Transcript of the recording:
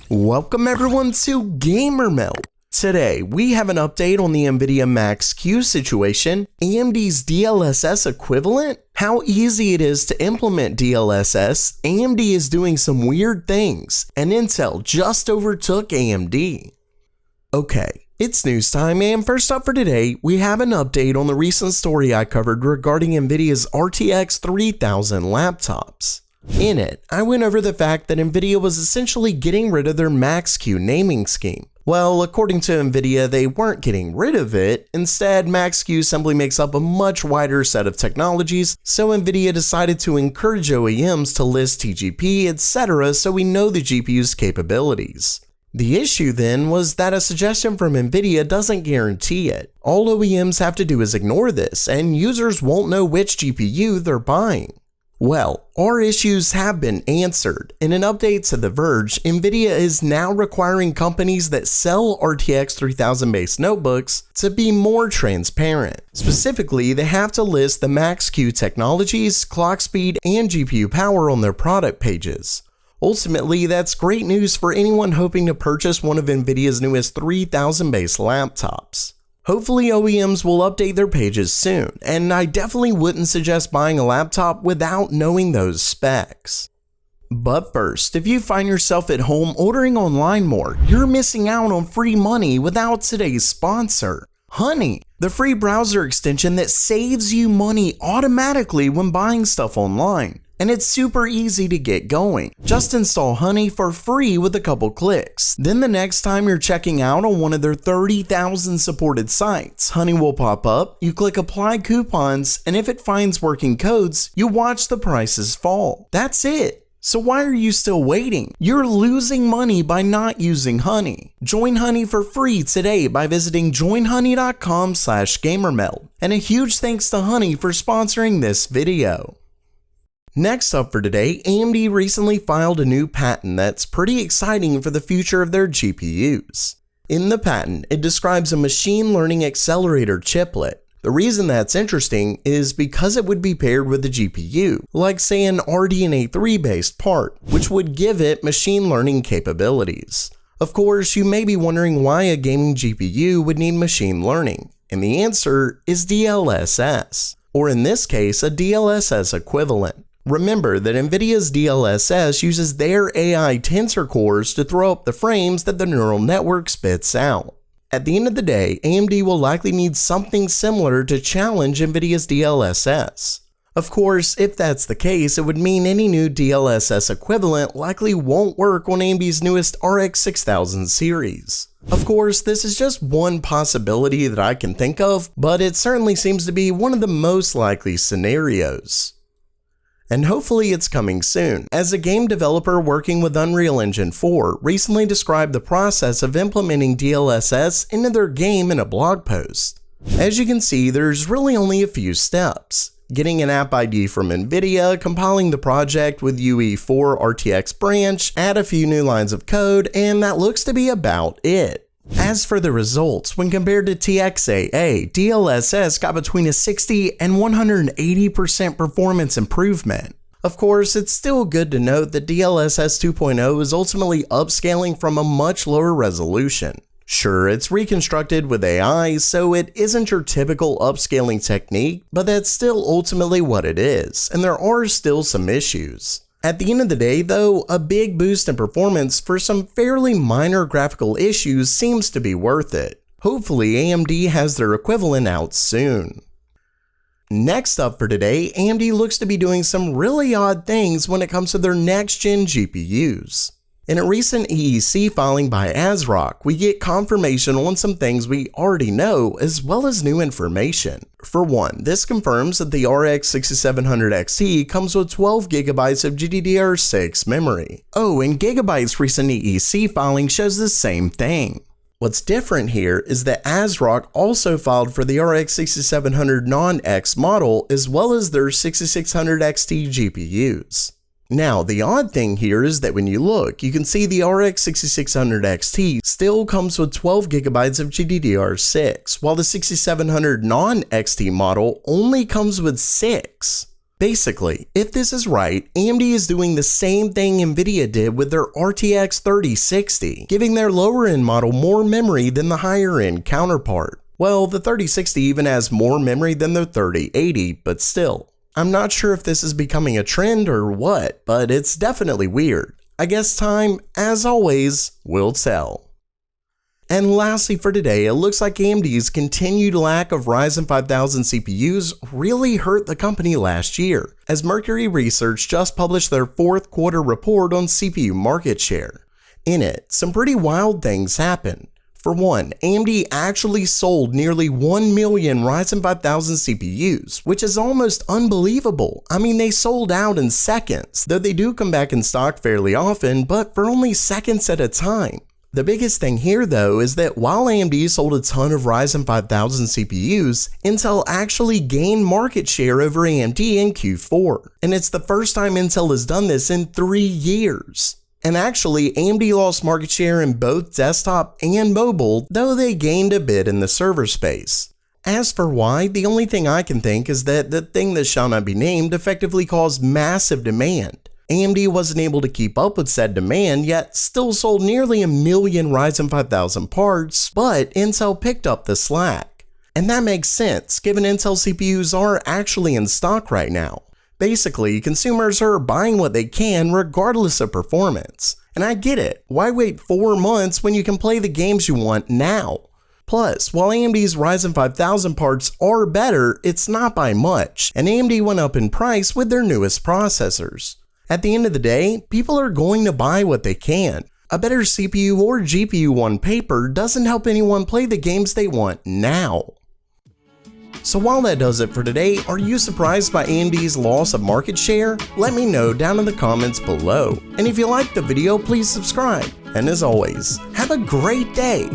Welcome everyone to Gamer Melt. Today we have an update on the Nvidia Max-Q situation, AMD's DLSS Equivalent, how easy it is to implement DLSS, AMD is doing some weird things, and Intel just overtook AMD. Okay, it's news time, and first up for today, we have an update on the recent story I covered regarding Nvidia's RTX 3000 laptops. In it, I went over the fact that Nvidia was essentially getting rid of their Max-Q naming scheme. Well, according to Nvidia, they weren't getting rid of it. Instead, Max-Q simply makes up a much wider set of technologies, so Nvidia decided to encourage OEMs to list TGP, etc. so we know the GPU's capabilities. The issue then was that a suggestion from Nvidia doesn't guarantee it. All OEMs have to do is ignore this, and users won't know which GPU they're buying. Well, our issues have been answered. In an update to The Verge, Nvidia is now requiring companies that sell RTX 3000 based notebooks to be more transparent. Specifically, they have to list the Max-Q technologies, clock speed, and GPU power on their product pages. Ultimately, that's great news for anyone hoping to purchase one of Nvidia's newest 3000 based laptops. Hopefully OEMs will update their pages soon, and I definitely wouldn't suggest buying a laptop without knowing those specs. But first, if you find yourself at home ordering online more, you're missing out on free money without today's sponsor, Honey, the free browser extension that saves you money automatically when buying stuff online. And it's super easy to get going. Just install Honey for free with a couple clicks. Then the next time you're checking out on one of their 30,000 supported sites, Honey will pop up, you click apply coupons, and if it finds working codes, you watch the prices fall. That's it. So why are you still waiting? You're losing money by not using Honey. Join Honey for free today by visiting joinhoney.com/gamermeld. And a huge thanks to Honey for sponsoring this video. Next up for today, AMD recently filed a new patent that's pretty exciting for the future of their GPUs. In the patent, it describes a machine learning accelerator chiplet. The reason that's interesting is because it would be paired with a GPU, like say an RDNA 3 based part, which would give it machine learning capabilities. Of course, you may be wondering why a gaming GPU would need machine learning, and the answer is DLSS, or in this case, a DLSS equivalent. Remember that Nvidia's DLSS uses their AI tensor cores to throw up the frames that the neural network spits out. At the end of the day, AMD will likely need something similar to challenge Nvidia's DLSS. Of course, if that's the case, it would mean any new DLSS equivalent likely won't work on AMD's newest RX 6000 series. Of course, this is just one possibility that I can think of, but it certainly seems to be one of the most likely scenarios. And hopefully it's coming soon, as a game developer working with Unreal Engine 4 recently described the process of implementing DLSS into their game in a blog post. As you can see, there's really only a few steps. Getting an app ID from Nvidia, compiling the project with UE4 RTX branch, add a few new lines of code, and that looks to be about it. As for the results, when compared to TXAA, DLSS got between a 60 and 180% performance improvement. Of course, it's still good to note that DLSS 2.0 is ultimately upscaling from a much lower resolution. Sure, it's reconstructed with AI, so it isn't your typical upscaling technique, but that's still ultimately what it is, and there are still some issues. At the end of the day, though, a big boost in performance for some fairly minor graphical issues seems to be worth it. Hopefully, AMD has their equivalent out soon. Next up for today, AMD looks to be doing some really odd things when it comes to their next-gen GPUs. In a recent EEC filing by ASRock, we get confirmation on some things we already know, as well as new information. For one, this confirms that the RX 6700 XT comes with 12GB of GDDR6 memory. Oh, and Gigabyte's recent EEC filing shows the same thing. What's different here is that ASRock also filed for the RX 6700 non-X model, as well as their 6600 XT GPUs. Now, the odd thing here is that when you look, you can see the RX 6600 XT still comes with 12GB of GDDR6, while the 6700 non-XT model only comes with 6. Basically, if this is right, AMD is doing the same thing Nvidia did with their RTX 3060, giving their lower-end model more memory than the higher-end counterpart. Well, the 3060 even has more memory than the 3080, but still. I'm not sure if this is becoming a trend or what, but it's definitely weird. I guess time, as always, will tell. And lastly for today, it looks like AMD's continued lack of Ryzen 5000 CPUs really hurt the company last year, as Mercury Research just published their fourth quarter report on CPU market share. In it, some pretty wild things happened. For one, AMD actually sold nearly 1 million Ryzen 5000 CPUs, which is almost unbelievable. I mean, they sold out in seconds, though they do come back in stock fairly often, but for only seconds at a time. The biggest thing here though is that while AMD sold a ton of Ryzen 5000 CPUs, Intel actually gained market share over AMD in Q4. And it's the first time Intel has done this in 3 years. And actually, AMD lost market share in both desktop and mobile, though they gained a bit in the server space. As for why, the only thing I can think is that the thing that shall not be named effectively caused massive demand. AMD wasn't able to keep up with said demand, yet still sold nearly 1 million Ryzen 5000 parts, but Intel picked up the slack. And that makes sense, given Intel CPUs are actually in stock right now. Basically, consumers are buying what they can regardless of performance. And I get it, why wait 4 months when you can play the games you want now? Plus, while AMD's Ryzen 5000 parts are better, it's not by much, and AMD went up in price with their newest processors. At the end of the day, people are going to buy what they can. A better CPU or GPU on paper doesn't help anyone play the games they want now. So while that does it for today, are you surprised by AMD's loss of market share? Let me know down in the comments below. And if you liked the video, please subscribe. And as always, have a great day.